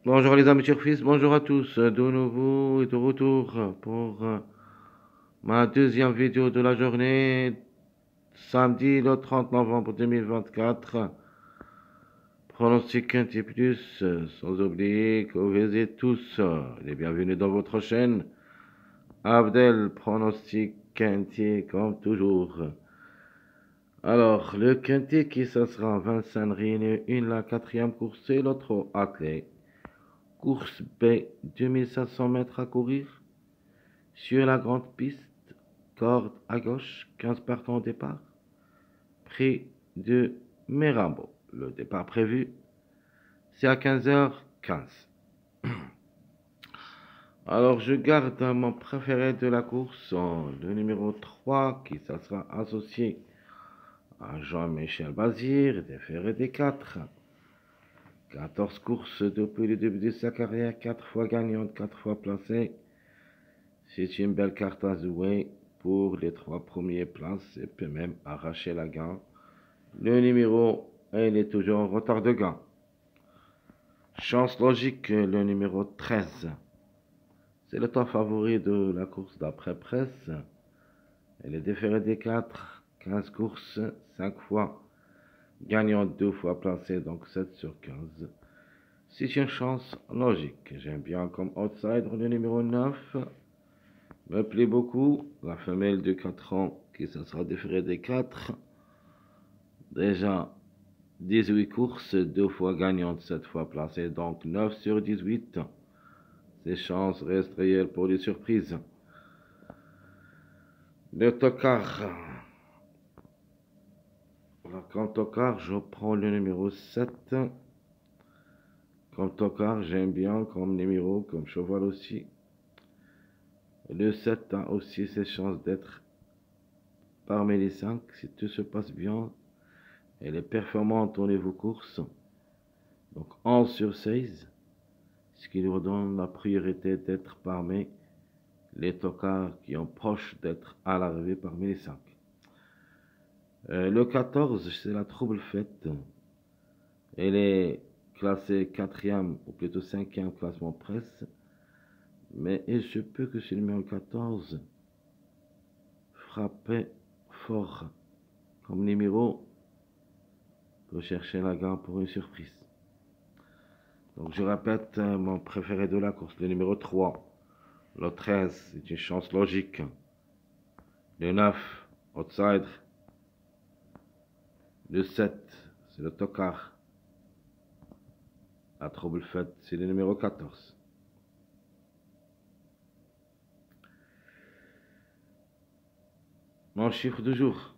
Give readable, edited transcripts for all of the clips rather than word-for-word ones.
Bonjour les amis surfistes, bonjour à tous, de nouveau et de retour pour ma deuxième vidéo de la journée, samedi le 30 novembre 2024. Pronostic Quintet Plus, sans oublier que vous êtes tous les bienvenus dans votre chaîne. Abdel, pronostic Quintet comme toujours. Alors, le Quintet qui ça sera 25 réunis, une la quatrième course et l'autre athlète. Course B, 2500 mètres à courir. Sur la grande piste, corde à gauche, 15 partants au départ. Près de Mirambeau. Le départ prévu, c'est à 15h15. Alors, je garde mon préféré de la course, le numéro 3, qui ça sera associé à Jean-Michel Bazir, des Ferré des 4. 14 courses depuis le début de sa carrière, 4 fois gagnante, 4 fois placée. C'est une belle carte à jouer pour les 3 premières places et peut même arracher la gagne. Le numéro, il est toujours en retard de gain. Chance logique, le numéro 13. C'est le temps favori de la course d'après-presse. Elle est déférée des 4, 15 courses, 5 fois. Gagnant 2 fois placée, donc 7 sur 15. C'est une chance logique. J'aime bien comme outsider le numéro 9. Me plaît beaucoup. La femelle de 4 ans qui se sera déférée des 4. Déjà 18 courses, 2 fois gagnante, 7 fois placée, donc 9 sur 18. Ses chances restent réelles pour les surprises. Le tocard. Alors, comme tocard, je prends le numéro 7. Comme tocard, j'aime bien comme numéro, comme cheval aussi. Le 7 a aussi ses chances d'être parmi les 5 si tout se passe bien. Elle est performante au niveau course. Donc 11 sur 16. Ce qui lui donne la priorité d'être parmi les tocards qui ont proche d'être à l'arrivée parmi les 5. Le 14, c'est la trouble faite. Elle est classée 4e, ou plutôt 5e classement presse. Mais il se peut que ce numéro 14 frappe fort comme numéro pour chercher la gagne pour une surprise. Donc je répète mon préféré de la course, le numéro 3. Le 13, c'est une chance logique. Le 9, outsider. Le 7, c'est le tocard. La trouble faite, c'est le numéro 14. Mon chiffre du jour,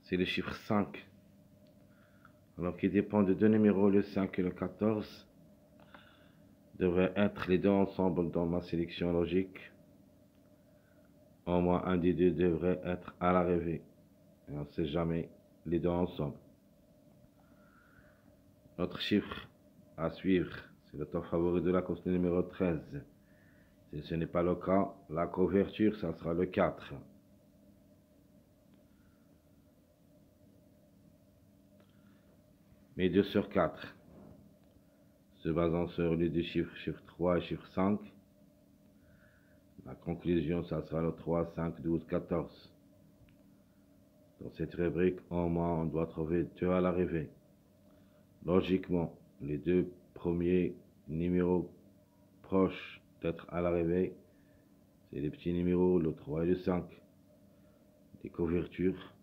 c'est le chiffre 5. Alors qui dépend de deux numéros, le 5 et le 14. Devraient être les deux ensemble dans ma sélection logique. Au moins un des deux devrait être à l'arrivée. Et on ne sait jamais les deux ensemble. Notre chiffre à suivre, c'est le top favori de la course numéro 13. Si ce n'est pas le cas, la couverture, ça sera le 4. Mais 2 sur 4. Se basant sur les deux chiffres, chiffre 3 et chiffre 5. La conclusion, ça sera le 3, 5, 12, 14. Dans cette rubrique, au moins, on doit trouver 2 à l'arrivée. Logiquement, les deux premiers numéros proches d'être à l'arrivée, c'est les petits numéros, le 3 et le 5. Des couvertures,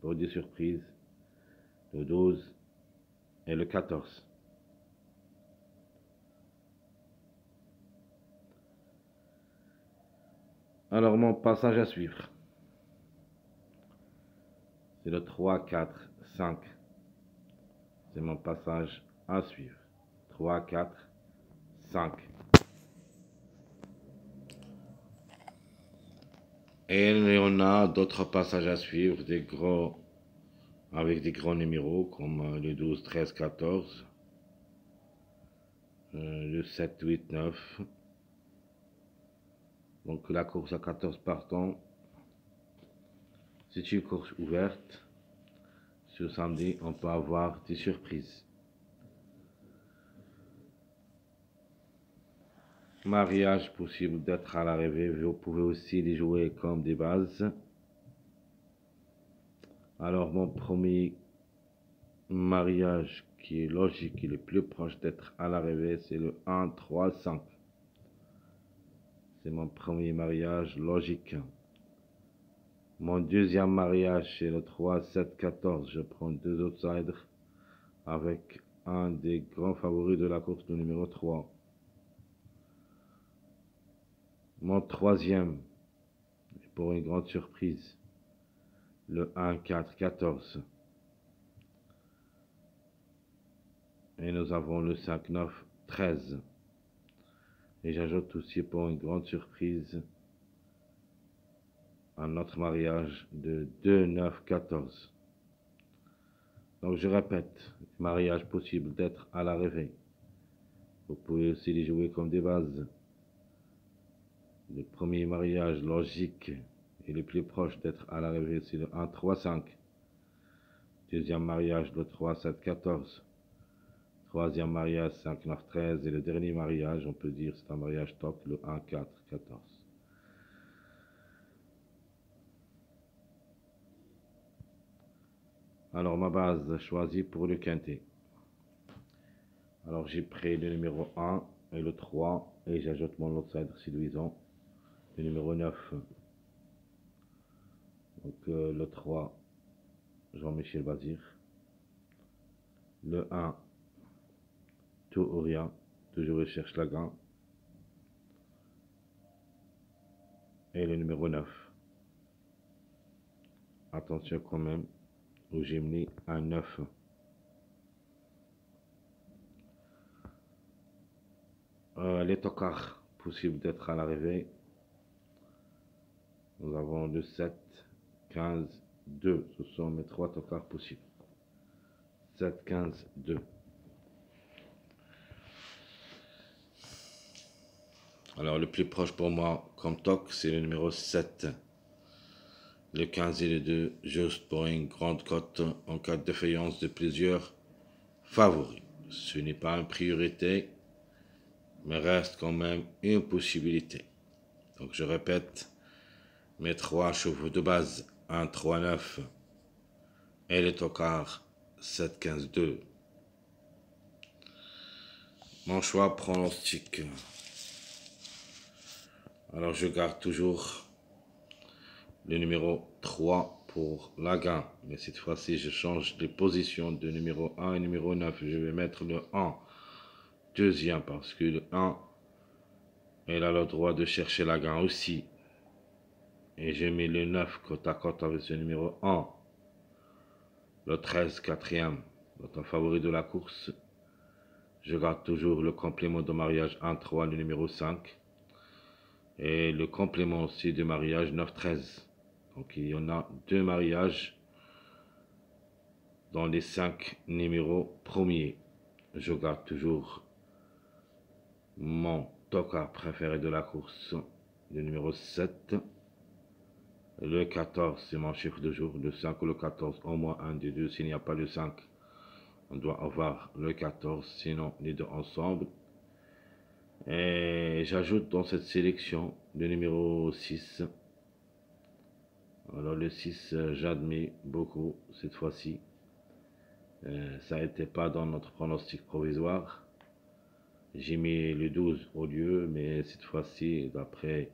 pour des surprises, le 12 et le 14. Alors, mon passage à suivre, c'est le 3, 4, 5. C'est mon passage à suivre. 3, 4, 5. Et on a d'autres passages à suivre, des gros, avec des grands numéros comme le 12, 13, 14, le 7, 8, 9. Donc la course à 14 partants, c'est une course ouverte. Ce samedi, on peut avoir des surprises. mariages possibles d'être à l'arrivée. Vous pouvez aussi les jouer comme des bases. Alors, mon premier mariage qui est logique et le plus proche d'être à l'arrivée, c'est le 1, 3, 5. C'est mon premier mariage logique. Mon deuxième mariage, c'est le 3, 7, 14. Je prends deux outsiders avec un des grands favoris de la course, le numéro 3. Mon troisième, pour une grande surprise, le 1, 4, 14. Et nous avons le 5, 9, 13. Et j'ajoute aussi pour une grande surprise un autre mariage de 2, 9, 14. Donc je répète, mariage possible d'être à l'arrivée. Vous pouvez aussi les jouer comme des bases. Le premier mariage logique et le plus proche d'être à l'arrivée, c'est le 1, 3, 5. Deuxième mariage, le 3, 7, 14. Troisième mariage, 5, 9, 13. Et le dernier mariage, on peut dire, c'est un mariage top, le 1, 4, 14. Alors, ma base choisie pour le quintet. Alors, j'ai pris le numéro 1 et le 3. Et j'ajoute mon outsider séduisant, le numéro 9. Donc, le 3, Jean-Michel Bazir. Le 1, tout ou rien, toujours je cherche la gain. Et le numéro 9. Attention quand même, où j'ai mis un 9. Les tocards possibles d'être à l'arrivée. Nous avons le 7, 15, 2. Ce sont mes trois tocards possibles. 7, 15, 2. Alors le plus proche pour moi comme toc, c'est le numéro 7. Le 15 et le 2, juste pour une grande cote en cas de défaillance de plusieurs favoris. Ce n'est pas une priorité, mais reste quand même une possibilité. Donc je répète, mes trois chevaux de base, 1, 3, 9 et le tocard 7, 15, 2. Mon choix pronostic. Alors je garde toujours le numéro 3 pour la gain. Mais cette fois-ci, je change les positions de numéro 1 et numéro 9. Je vais mettre le 1 deuxième parce que le 1, il a le droit de chercher la gain aussi. Et j'ai mis le 9 côte à côte avec ce numéro 1. Le 13 quatrième, notre favori de la course. Je garde toujours le complément de mariage 1-3, le numéro 5. Et le complément aussi de mariage 9-13. Donc il y en a deux mariages dans les 5 numéros premiers. Je garde toujours mon tocard préféré de la course, le numéro 7. Le 14, c'est mon chiffre de jour. Le 5 ou le 14, au moins un des deux. S'il n'y a pas le 5, on doit avoir le 14, sinon les deux ensemble. Et j'ajoute dans cette sélection le numéro 6. Alors le 6, j'admets beaucoup cette fois-ci. Ça n'était pas dans notre pronostic provisoire. J'ai mis le 12 au lieu, mais cette fois-ci, d'après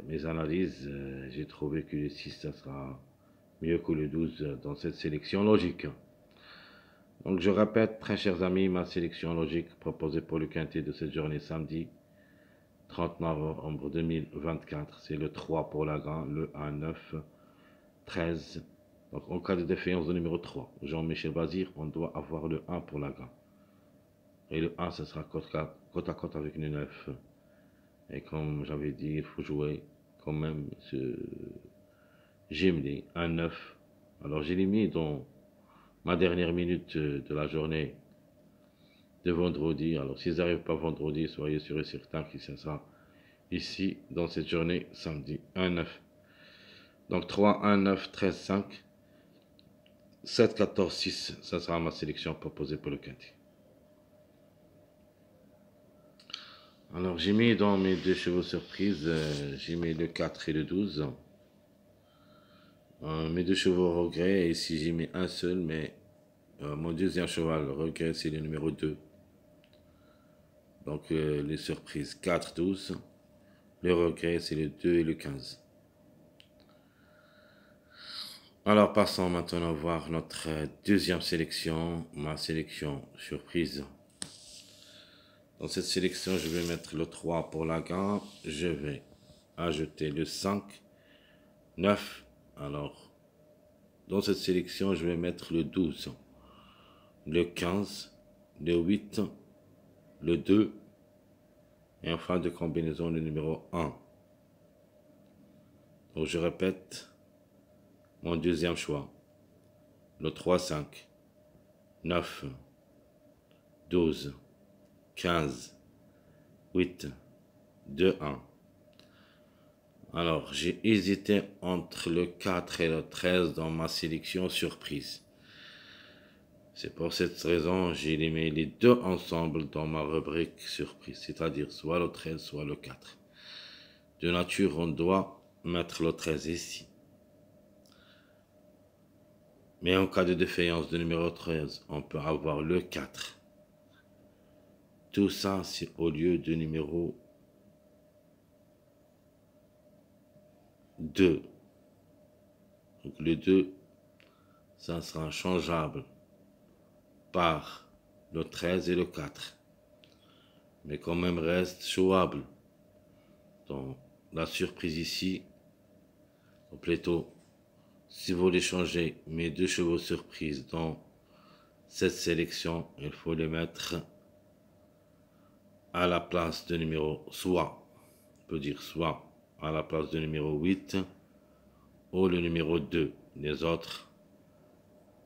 mes analyses, j'ai trouvé que le 6, ça sera mieux que le 12 dans cette sélection logique. Donc je répète, très chers amis, ma sélection logique proposée pour le quintet de cette journée samedi 30 novembre 2024, c'est le 3 pour la gain, le 1, 9, 13. Donc en cas de défaillance de numéro 3, Jean-Michel Bazir, on doit avoir le 1 pour la gain. Et le 1, ce sera côte à côte avec le 9. Et comme j'avais dit, il faut jouer quand même ce Gimli, un 9. Alors j'ai mis dans ma dernière minute de la journée de vendredi. Alors s'ils n'arrivent pas vendredi, soyez sûr et certain que ça sera ici dans cette journée samedi, 1, 9. Donc 3, 1, 9, 13, 5, 7, 14, 6. Ça sera ma sélection proposée pour le quintet. Alors j'ai mis dans mes deux chevaux surprises, j'ai mis le 4 et le 12. Mes deux chevaux regret, ici j'ai mis un seul, mais mon deuxième cheval regret c'est le numéro 2. Donc les surprises 4, 12. Le regret c'est le 2 et le 15. Alors passons maintenant voir notre deuxième sélection, ma sélection surprise. Dans cette sélection, je vais mettre le 3 pour la gamme. Je vais ajouter le 5, 9. Alors, dans cette sélection, je vais mettre le 12, le 15, le 8, le 2 et en fin de combinaison, le numéro 1. Donc, je répète mon deuxième choix. Le 3, 5, 9, 12, 15, 8, 2, 1. Alors, j'ai hésité entre le 4 et le 13 dans ma sélection surprise. C'est pour cette raison j'ai mis les deux ensemble dans ma rubrique surprise, c'est-à-dire soit le 13, soit le 4. De nature, on doit mettre le 13 ici. Mais en cas de défaillance de numéro 13, on peut avoir le 4. Tout ça, c'est au lieu de numéro 2. Donc le 2, ça sera changeable par le 13 et le 4. Mais quand même reste jouable. Donc la surprise ici, ou plutôt, si vous voulez changer mes deux chevaux surprises dans cette sélection, il faut les mettre à la place de numéro, soit, on peut dire soit à la place de numéro 8 ou le numéro 2. Les autres,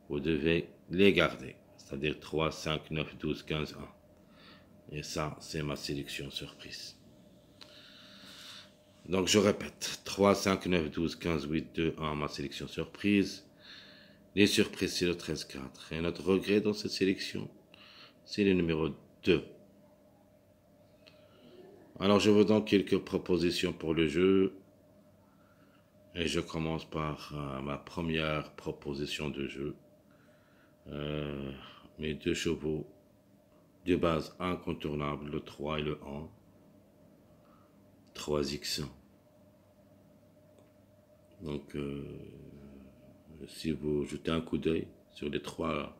vous devez les garder, c'est-à-dire 3, 5, 9, 12, 15, 1. Et ça, c'est ma sélection surprise. Donc je répète, 3, 5, 9, 12, 15, 8, 2, 1, ma sélection surprise. Les surprises, c'est le 13, 4. Et notre regret dans cette sélection, c'est le numéro 2. Alors je vous donne quelques propositions pour le jeu. Et je commence par ma première proposition de jeu. Mes deux chevaux de base incontournables, le 3 et le 1. 3x. Donc, si vous jetez un coup d'œil sur les trois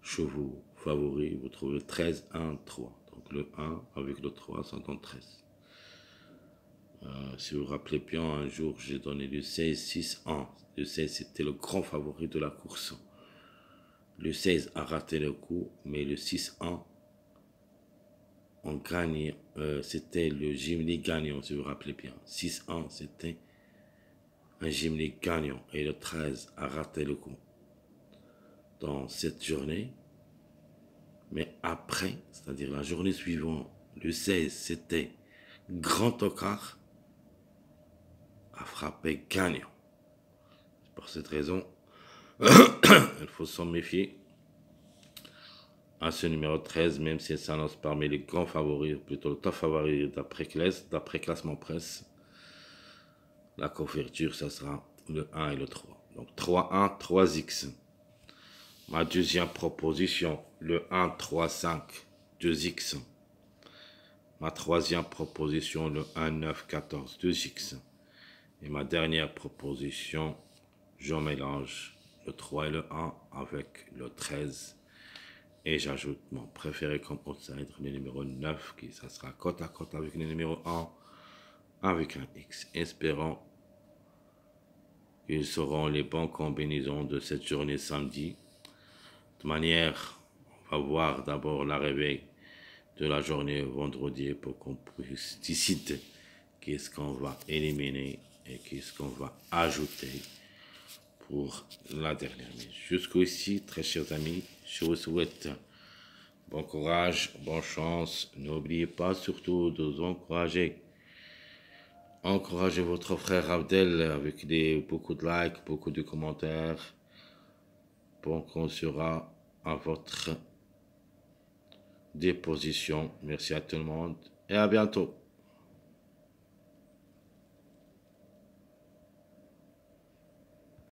chevaux favoris, vous trouvez 13, 1, 3. Donc, le 1 avec le 3, ça donne 13. Si vous vous rappelez bien, un jour, j'ai donné le 16, 6, 1. Le 16, c'était le grand favori de la course. Le 16 a raté le coup, mais le 6, 1, on gagne. C'était le Gimli gagnant, si vous vous rappelez bien. 6, 1, c'était un Gimli gagnant. Et le 13 a raté le coup dans cette journée. Mais après, c'est-à-dire la journée suivante, le 16, c'était Grand Tocard a frappé gagnant. C'est pour cette raison, il faut s'en méfier à ce numéro 13, même si elle s'annonce parmi les grands favoris, plutôt le top favori d'après classement presse. La couverture, ça sera le 1 et le 3. Donc 3-1, 3x. Ma deuxième proposition, le 1, 3, 5, 2x. Ma troisième proposition, le 1, 9, 14, 2x. Et ma dernière proposition, je mélange le 3 et le 1 avec le 13. Et j'ajoute mon préféré comme outsider, le numéro 9, qui ça sera côte à côte avec le numéro 1, avec un X. Espérons qu'ils seront les bonnes combinaisons de cette journée samedi. De toute manière, on va voir d'abord l'arrivée de la journée vendredi pour qu'on puisse décider qu'est-ce qu'on va éliminer et qu'est-ce qu'on va ajouter pour la dernière minute. Jusqu'ici, très chers amis, je vous souhaite bon courage, bonne chance. N'oubliez pas surtout de vous encourager. Encouragez votre frère Abdel avec beaucoup de likes, beaucoup de commentaires pour qu'on sera à votre disposition. Merci à tout le monde et à bientôt.